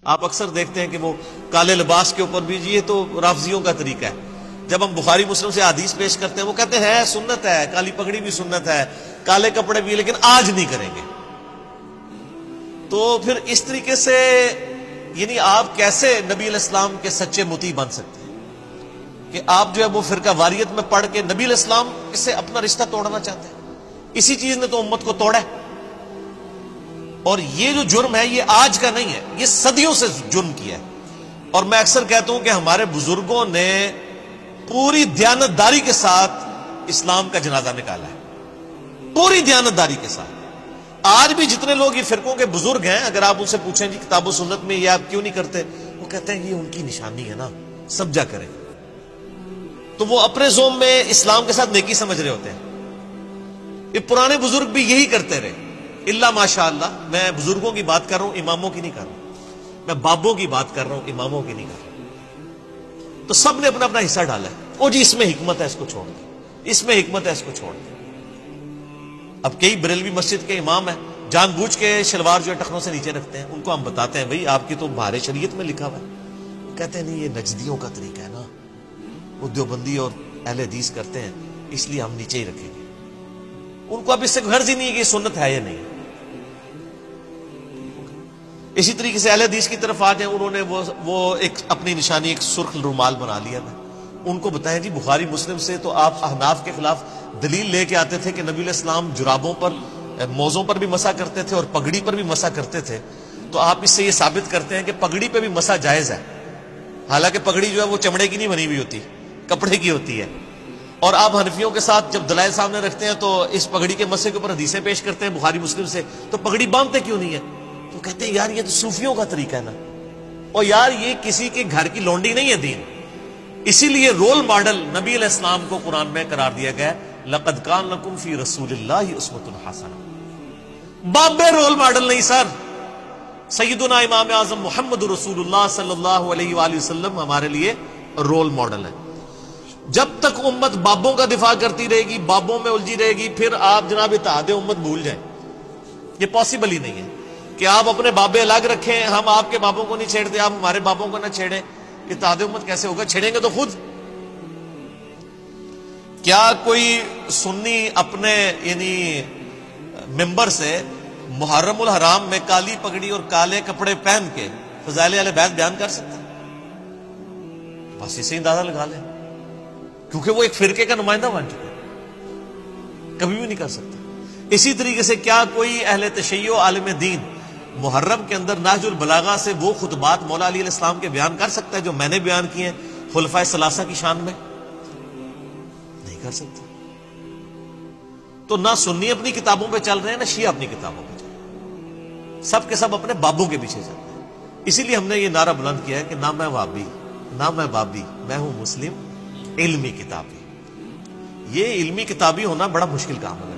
آپ اکثر دیکھتے ہیں کہ وہ کالے لباس کے اوپر بھی، یہ تو رافضیوں کا طریقہ ہے. جب ہم بخاری مسلم سے حدیث پیش کرتے ہیں وہ کہتے ہیں سنت ہے، کالی پگڑی بھی سنت ہے، کالے کپڑے بھی، لیکن آج نہیں کریں گے. تو پھر اس طریقے سے یعنی آپ کیسے نبی علیہ السلام کے سچے مطیع بن سکتے ہیں کہ آپ جو ہے وہ فرقہ واریت میں پڑھ کے نبی علیہ السلام سے اپنا رشتہ توڑنا چاہتے ہیں؟ اسی چیز نے تو امت کو توڑا ہے. اور یہ جو جرم ہے یہ آج کا نہیں ہے، یہ صدیوں سے جرم کیا ہے. اور میں اکثر کہتا ہوں کہ ہمارے بزرگوں نے پوری دیانتداری کے ساتھ اسلام کا جنازہ نکالا ہے، پوری دیانتداری کے ساتھ. آج بھی جتنے لوگ یہ فرقوں کے بزرگ ہیں، اگر آپ ان سے پوچھیں جی کتاب و سنت میں یہ آپ کیوں نہیں کرتے، وہ کہتے ہیں یہ ان کی نشانی ہے نا، سب جا کریں. تو وہ اپنے زوم میں اسلام کے ساتھ نیکی سمجھ رہے ہوتے ہیں. یہ پرانے بزرگ بھی یہی کرتے رہے، اللہ ماشاء اللہ. میں بزرگوں کی بات کر رہا ہوں، اماموں کی نہیں کر رہا ہوں. میں بابوں کی بات کر رہا ہوں، اماموں کی نہیں کر رہا ہوں. تو سب نے اپنا اپنا حصہ ڈالا ہے. وہ جی اس میں حکمت ہے، اس کو چھوڑ دیں، اس میں حکمت ہے، اس کو چھوڑ دیں. اب کئی بریلوی مسجد کے امام ہیں جان بوجھ کے شلوار جو ہے ٹخنوں سے نیچے رکھتے ہیں. ان کو ہم بتاتے ہیں بھئی آپ کی تو بہار شریعت میں لکھا ہوا ہے. وہ کہتے ہیں نہیں یہ نجدیوں کا طریقہ ہے نا، وہ دیوبندی اور اہل حدیث کرتے ہیں، اس لیے ہم نیچے ہی رکھیں گے. ان کو اب اس سے غرض ہی نہیں ہے کہ یہ سنت ہے یا نہیں. اسی طریقے سے اہل حدیث کی طرف آ جائیں، انہوں نے وہ ایک اپنی نشانی ایک سرخ رومال بنا لیا تھا. ان کو بتائیں جی بخاری مسلم سے تو آپ احناف کے خلاف دلیل لے کے آتے تھے کہ نبی علیہ السلام جرابوں پر، موزوں پر بھی مسح کرتے تھے اور پگڑی پر بھی مسح کرتے تھے. تو آپ اس سے یہ ثابت کرتے ہیں کہ پگڑی پہ بھی مسح جائز ہے، حالانکہ پگڑی جو ہے وہ چمڑے کی نہیں بنی ہوئی ہوتی، کپڑے کی ہوتی ہے. اور آپ حنفیوں کے ساتھ جب دلائل سامنے رکھتے ہیں تو اس پگڑی کے مسئلے کے اوپر حدیثیں پیش کرتے ہیں بخاری مسلم سے، تو پگڑی باندھتے کیوں نہیں ہے؟ تو کہتے ہیں یار یہ تو صوفیوں کا طریقہ ہے نا. اور یار یہ کسی کے گھر کی لونڈی نہیں ہے دین. اسی لیے رول ماڈل نبی علیہ السلام کو قرآن میں قرار دیا گیا لقد کان لکم فی رسول اللہ اسوۃ حسنہ. بابے رول ماڈل نہیں سر، سیدنا امام اعظم محمد رسول اللہ صلی اللہ علیہ وآلہ وسلم ہمارے لیے رول ماڈل ہے. جب تک امت بابوں کا دفاع کرتی رہے گی، بابوں میں الجھی رہے گی، پھر آپ جناب اتحاد امت بھول جائیں. یہ پاسبل ہی نہیں ہے کہ آپ اپنے بابے الگ رکھیں، ہم آپ کے بابوں کو نہیں چھیڑتے، آپ ہمارے بابوں کو نہ چھیڑیں. اتحاد امت کیسے ہوگا؟ چھیڑیں گے تو خود. کیا کوئی سنی اپنے یعنی ممبر سے محرم الحرام میں کالی پگڑی اور کالے کپڑے پہن کے فضائل اہل بیت بیان کر سکتا ہے؟ بس اسے اندازہ لگا لیں، کیونکہ وہ ایک فرقے کا نمائندہ بن چکا ہے، کبھی بھی نہیں کر سکتا. اسی طریقے سے کیا کوئی اہل تشیع عالم دین محرم کے اندر نہج البلاغہ سے وہ خطبات مولا علی علیہ السلام کے بیان کر سکتا ہے جو میں نے بیان کیے ہیں خلفائے ثلاثہ کی شان میں؟ نہیں کر سکتا. تو نہ سنی اپنی کتابوں پہ چل رہے ہیں، نہ شیعہ اپنی کتابوں پہ چل رہے ہیں، سب کے سب اپنے بابوں کے پیچھے چل رہے ہیں. اسی لیے ہم نے یہ نعرہ بلند کیا ہے کہ نہ میں وہابی نہ میں بابی، میں ہوں مسلم علمی کتابی. یہ علمی کتابی ہونا بڑا مشکل کام ہے.